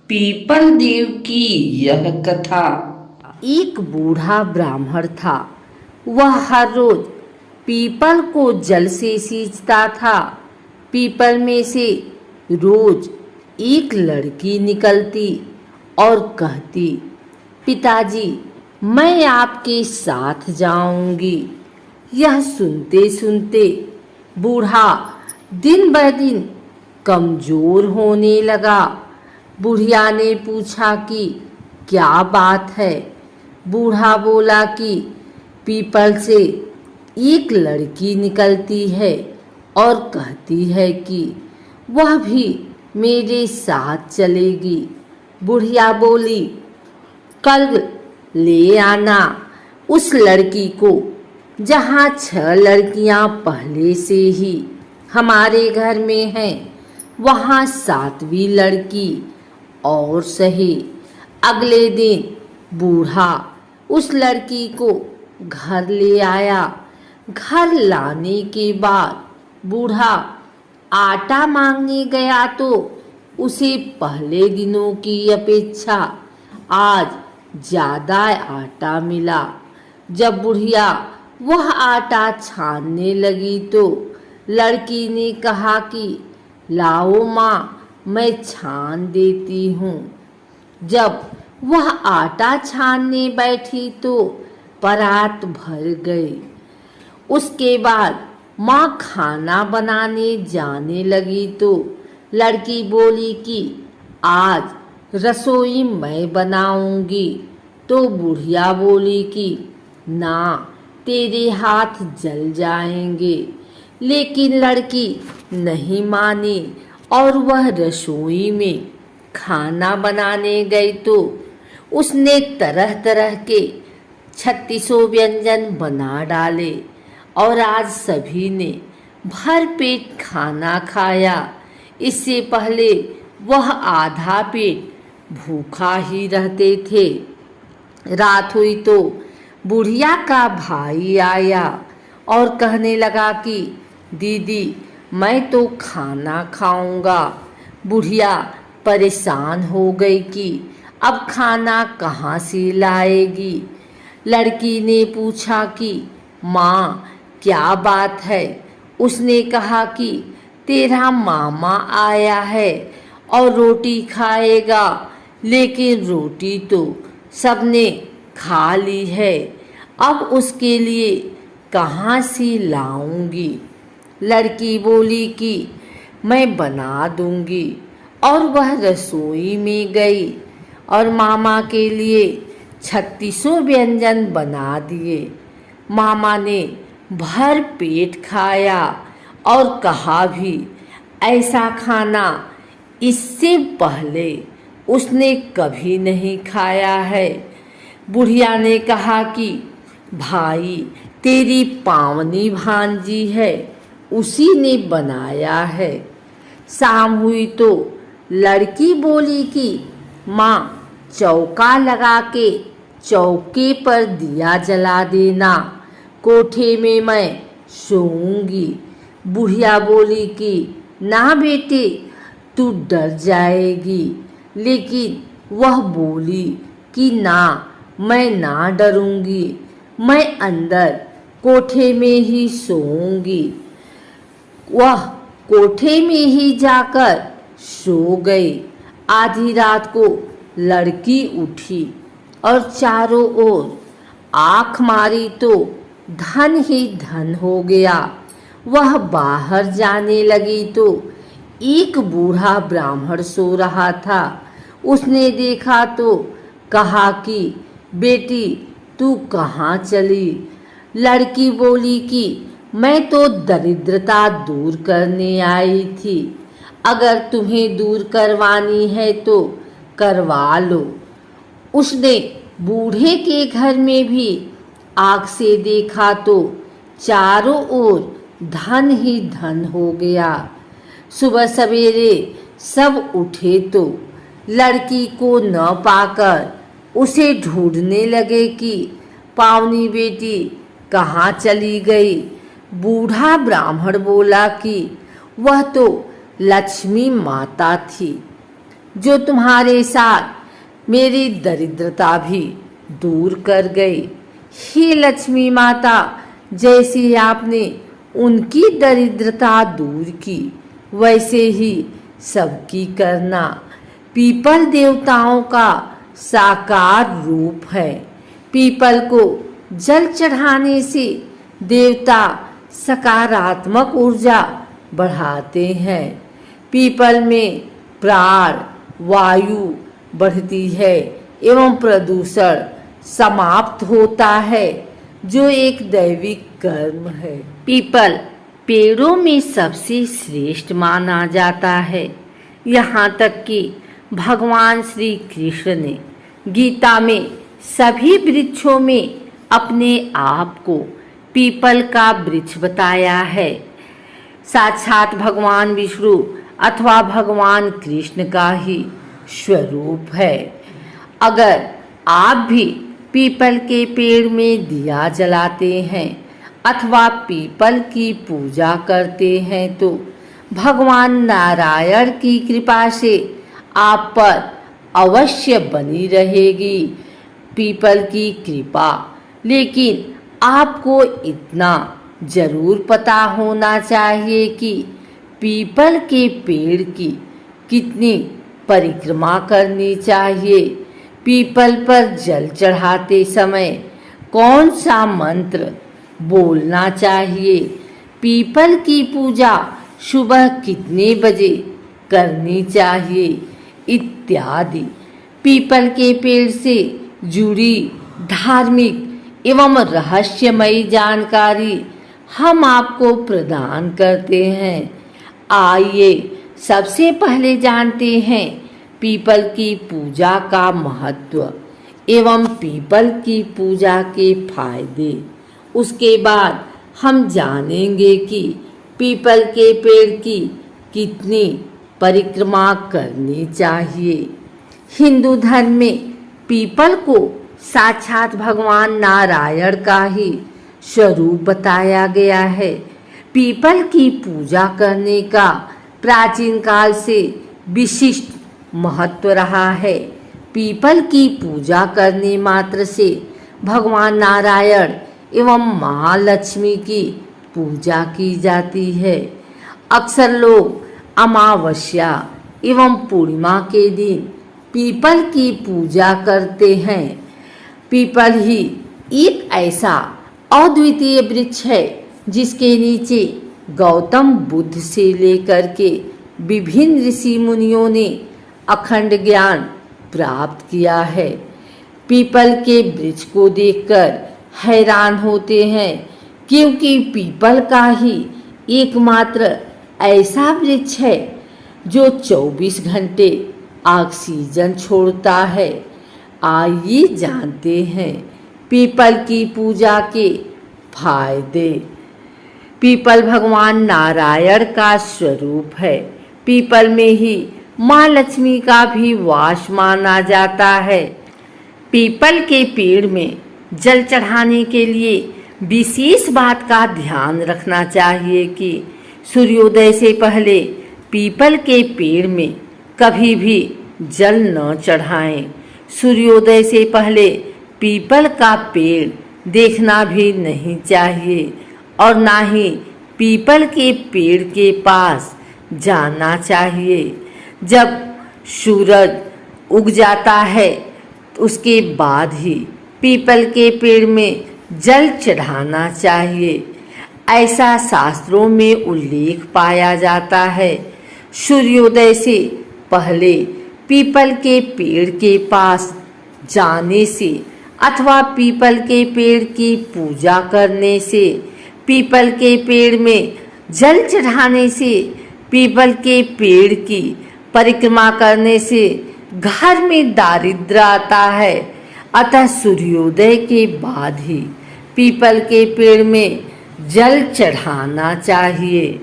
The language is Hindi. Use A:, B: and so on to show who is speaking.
A: पीपल देव की यह कथा।
B: एक बूढ़ा ब्राह्मण था। वह हर रोज पीपल को जल से सींचता था। पीपल में से रोज एक लड़की निकलती और कहती, पिताजी मैं आपके साथ जाऊंगी। यह सुनते सुनते बूढ़ा दिन ब दिन कमजोर होने लगा। बुढ़िया ने पूछा कि क्या बात है। बूढ़ा बोला कि पीपल से एक लड़की निकलती है और कहती है कि वह भी मेरे साथ चलेगी। बुढ़िया बोली, कल ले आना उस लड़की को, जहाँ 6 लड़कियाँ पहले से ही हमारे घर में हैं, वहाँ 7वीं लड़की और सही। अगले दिन बूढ़ा उस लड़की को घर ले आया। घर लाने के बाद बूढ़ा आटा मांगने गया तो उसे पहले दिनों की अपेक्षा आज ज़्यादा आटा मिला। जब बुढ़िया वह आटा छानने लगी तो लड़की ने कहा कि लाओ माँ, मैं छान देती हूँ। जब वह आटा छानने बैठी तो परात भर गई। उसके बाद माँ खाना बनाने जाने लगी तो लड़की बोली कि आज रसोई मैं बनाऊंगी। तो बुढ़िया बोली कि ना, तेरे हाथ जल जाएंगे। लेकिन लड़की नहीं मानी और वह रसोई में खाना बनाने गई तो उसने तरह तरह के 36 व्यंजन बना डाले और आज सभी ने भर पेट खाना खाया। इससे पहले वह आधा पेट भूखा ही रहते थे। रात हुई तो बुढ़िया का भाई आया और कहने लगा कि दीदी मैं तो खाना खाऊंगा। बुढ़िया परेशान हो गई कि अब खाना कहाँ से लाएगी। लड़की ने पूछा कि माँ क्या बात है। उसने कहा कि तेरा मामा आया है और रोटी खाएगा, लेकिन रोटी तो सबने खा ली है, अब उसके लिए कहाँ से लाऊंगी। लड़की बोली कि मैं बना दूंगी और वह रसोई में गई और मामा के लिए 36 व्यंजन बना दिए। मामा ने भर पेट खाया और कहा भी, ऐसा खाना इससे पहले उसने कभी नहीं खाया है। बुढ़िया ने कहा कि भाई तेरी पावनी भांजी है, उसी ने बनाया है। शाम हुई तो लड़की बोली कि माँ चौका लगा के चौके पर दिया जला देना, कोठे में मैं सोऊंगी। बुढ़िया बोली कि ना बेटे, तू डर जाएगी। लेकिन वह बोली कि ना, मैं ना डरूंगी, मैं अंदर कोठे में ही सोऊंगी। वह कोठे में ही जाकर सो गई। आधी रात को लड़की उठी और चारों ओर आँख मारी तो धन ही धन हो गया। वह बाहर जाने लगी तो एक बूढ़ा ब्राह्मण सो रहा था। उसने देखा तो कहा कि बेटी तू कहाँ चली। लड़की बोली कि मैं तो दरिद्रता दूर करने आई थी, अगर तुम्हें दूर करवानी है तो करवा लो। उसने बूढ़े के घर में भी आँख से देखा तो चारों ओर धन ही धन हो गया। सुबह सवेरे सब उठे तो लड़की को न पाकर उसे ढूंढने लगे कि पावनी बेटी कहाँ चली गई। बूढ़ा ब्राह्मण बोला कि वह तो लक्ष्मी माता थी, जो तुम्हारे साथ मेरी दरिद्रता भी दूर कर गए। हे लक्ष्मी माता, जैसे आपने उनकी दरिद्रता दूर की, वैसे ही सबकी करना। पीपल देवताओं का साकार रूप है। पीपल को जल चढ़ाने से देवता सकारात्मक ऊर्जा बढ़ाते हैं। पीपल में प्राण वायु बढ़ती है एवं प्रदूषण समाप्त होता है, जो एक दैविक कर्म है। पीपल पेड़ों में सबसे श्रेष्ठ माना जाता है। यहाँ तक कि भगवान श्री कृष्ण ने गीता में सभी वृक्षों में अपने आप को पीपल का वृक्ष बताया है। साक्षात भगवान विष्णु अथवा भगवान कृष्ण का ही स्वरूप है। अगर आप भी पीपल के पेड़ में दिया जलाते हैं अथवा पीपल की पूजा करते हैं तो भगवान नारायण की कृपा से आप पर अवश्य बनी रहेगी पीपल की कृपा। लेकिन आपको इतना जरूर पता होना चाहिए कि पीपल के पेड़ की कितनी परिक्रमा करनी चाहिए। पीपल पर जल चढ़ाते समय कौन सा मंत्र बोलना चाहिए, पीपल की पूजा सुबह कितने बजे करनी चाहिए इत्यादि पीपल के पेड़ से जुड़ी धार्मिक एवं रहस्यमयी जानकारी हम आपको प्रदान करते हैं। आइए सबसे पहले जानते हैं पीपल की पूजा का महत्व एवं पीपल की पूजा के फायदे। उसके बाद हम जानेंगे कि पीपल के पेड़ की कितनी परिक्रमा करनी चाहिए। हिंदू धर्म में पीपल को साक्षात भगवान नारायण का ही स्वरूप बताया गया है। पीपल की पूजा करने का प्राचीन काल से विशिष्ट महत्व रहा है। पीपल की पूजा करने मात्र से भगवान नारायण एवं महालक्ष्मी की पूजा की जाती है। अक्सर लोग अमावस्या एवं पूर्णिमा के दिन पीपल की पूजा करते हैं। पीपल ही एक ऐसा अद्वितीय वृक्ष है जिसके नीचे गौतम बुद्ध से लेकर के विभिन्न ऋषि मुनियों ने अखंड ज्ञान प्राप्त किया है। पीपल के वृक्ष को देखकर हैरान होते हैं, क्योंकि पीपल का ही एकमात्र ऐसा वृक्ष है जो 24 घंटे ऑक्सीजन छोड़ता है। आइए जानते हैं पीपल की पूजा के फायदे। पीपल भगवान नारायण का स्वरूप है। पीपल में ही माँ लक्ष्मी का भी वास माना जाता है। पीपल के पेड़ में जल चढ़ाने के लिए विशेष बात का ध्यान रखना चाहिए कि सूर्योदय से पहले पीपल के पेड़ में कभी भी जल न चढ़ाएं। सूर्योदय से पहले पीपल का पेड़ देखना भी नहीं चाहिए और ना ही पीपल के पेड़ के पास जाना चाहिए। जब सूरज उग जाता है उसके बाद ही पीपल के पेड़ में जल चढ़ाना चाहिए। ऐसा शास्त्रों में उल्लेख पाया जाता है। सूर्योदय से पहले पीपल के पेड़ के पास जाने से अथवा पीपल के पेड़ की पूजा करने से, पीपल के पेड़ में जल चढ़ाने से, पीपल के पेड़ की परिक्रमा करने से घर में दारिद्र्य आता है। अतः सूर्योदय के बाद ही पीपल के पेड़ में जल चढ़ाना चाहिए।